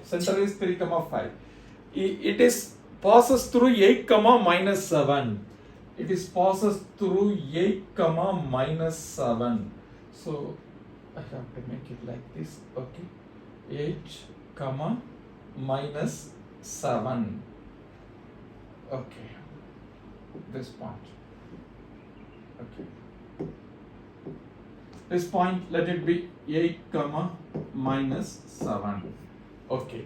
Center is 3 comma 5. It is passes through 8 comma minus 7. It is passes through 8 comma minus 7. So I have to make it like this. Okay, 8 comma minus 7. Okay, this point. Okay, this point, let it be 8 comma minus 7. Okay.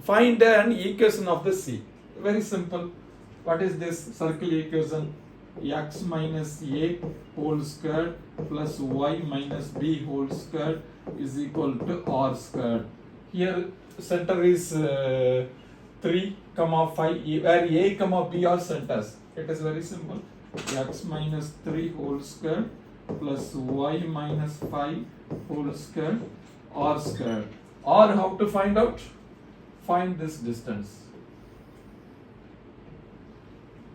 Find an equation of the C. Very simple. What is this circle equation? X minus a whole squared plus y minus b whole squared is equal to r squared. Here center is 3 comma 5, where a comma b are centers. It is very simple. X minus 3 whole squared plus y minus 5 whole squared r squared. Or how to find out? Find this distance.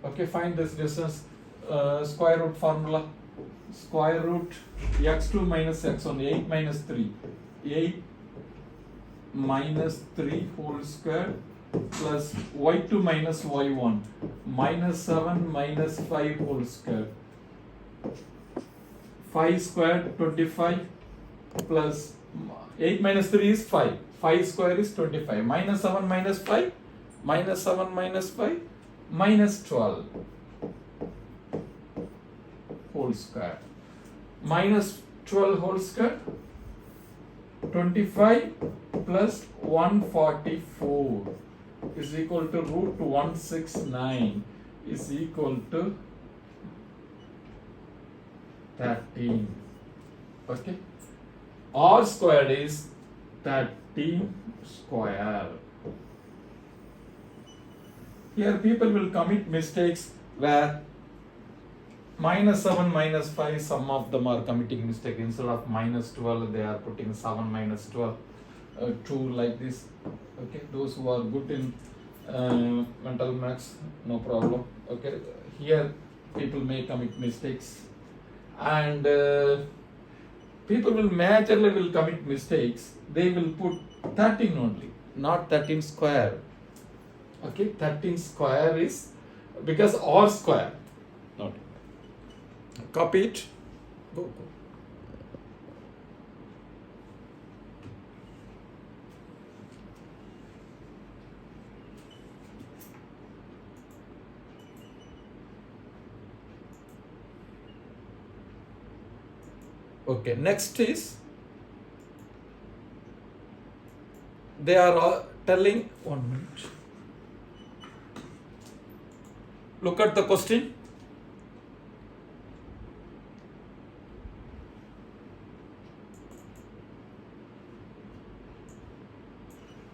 Okay, find this distance. Square root formula. Square root x2 minus x1, 8 minus 3. 8 minus 3 whole square plus y2 minus y1 minus 7 minus 5 whole square. 5 squared 25 plus 8 minus 3 is 5. 5 square is 25. Minus 7 minus 5. Minus 7 minus 5. Minus 12 whole square. Minus 12 whole square. 25 plus 144 is equal to root 169 is equal to 13. Okay. R squared is 13 square. Here people will commit mistakes where minus 7 minus 5, some of them are committing mistake. Instead of minus 12 they are putting 7 minus 12, 2 like this. Okay, those who are good in mental maths, no problem. Okay, here people may commit mistakes, and people will majorly will commit mistakes. They will put 13 only, not 13 square. Okay, 13 square is because R square. Not copy it. Go. Okay, next is they are telling 1 minute. Look at the question.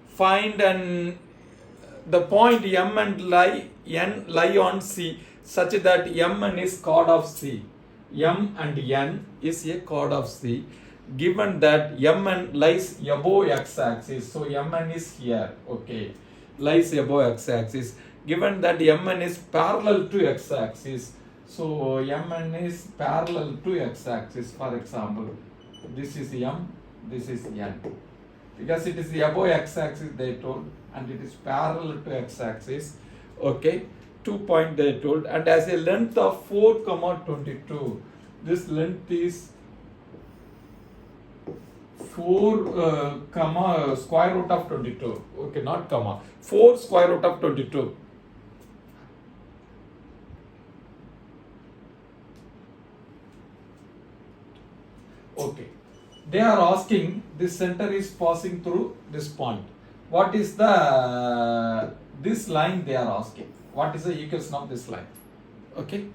Find the point M and N lie on C such that Mn is chord of C. M and N is a chord of C. Given that Mn lies above x-axis, so Mn is here. Okay, lies above x-axis. Given that Mn is parallel to x-axis, so Mn is parallel to x-axis. For example, this is M, this is N. Because it is above x-axis they told, and it is parallel to x-axis. Okay, 2 point they told, and as a length of 4 comma 22, this length is 4 comma square root of 22. Okay, not comma, 4 square root of 22. Okay, they are asking this center is passing through this point. What is this line they are asking? What is the equation of this line? Okay,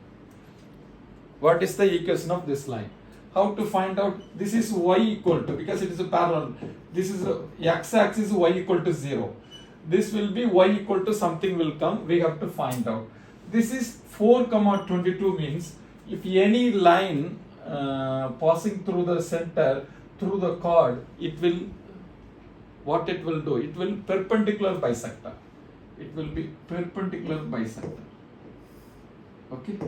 what is the equation of this line? How to find out? This is y equal to, because it is a parallel, this is x-axis y equal to 0. This will be y equal to something will come, we have to find out. This is 4 comma 22 means if any line passing through the center, through the chord, it will, what it will do? It will perpendicular bisector. It will be perpendicular bisector. Okay.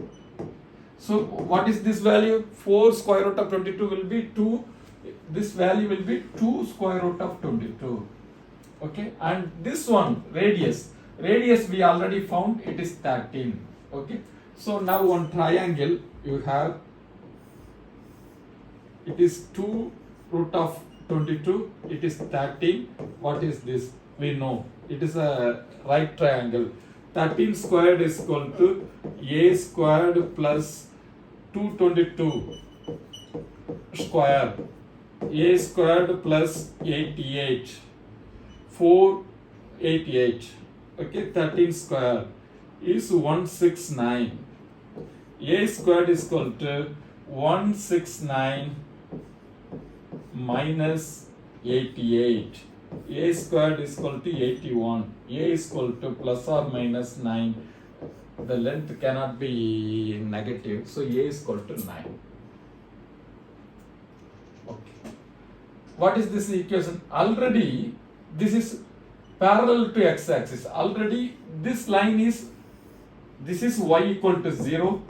So what is this value? 4 square root of 22 will be 2. This value will be 2 square root of 22. Okay, and this one radius we already found, it is 13. Okay, so now one triangle you have, it is 2 root of 22, it is 13. What is this? We know it is a right triangle. 13 squared is equal to a squared plus 222 square, a squared plus 88, 488. Okay, 13 square is 169. A squared is equal to 169 minus 88. A squared is equal to 81. A is equal to plus or minus 9. The length cannot be negative, so A is equal to 9. Okay. What is this equation? Already this is parallel to x-axis. Already this line is, this is y equal to 0.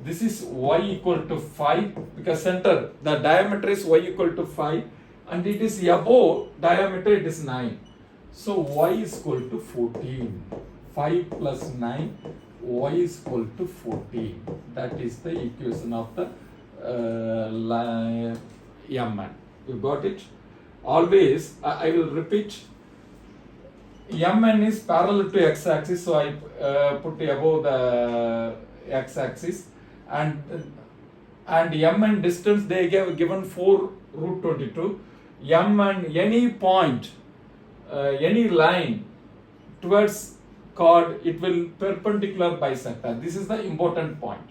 This is y equal to 5 because center, the diameter is y equal to 5 and it is above diameter, it is 9. So y is equal to 14. 5 plus 9, y is equal to 14. That is the equation of the Mn. You got it? Always, I will repeat, Mn is parallel to x-axis, so I put above the x-axis, and Mn distance they given 4 root 22. Mn, any point, any line towards chord, it will perpendicular bisector. This is the important point.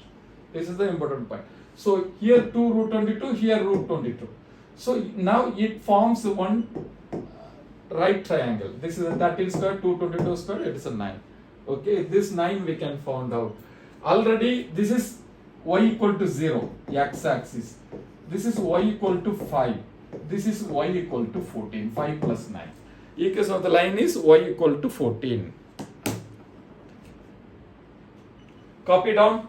This is the important point. So here 2 root 22, here root 22. So now it forms one right triangle. This is a 13 square, 222 square, it is a 9. Okay, this 9 we can find out. Already this is y equal to 0, x-axis. This is y equal to 5. This is y equal to 14, 5 plus 9. Equation of the line is y equal to 14. Copy down.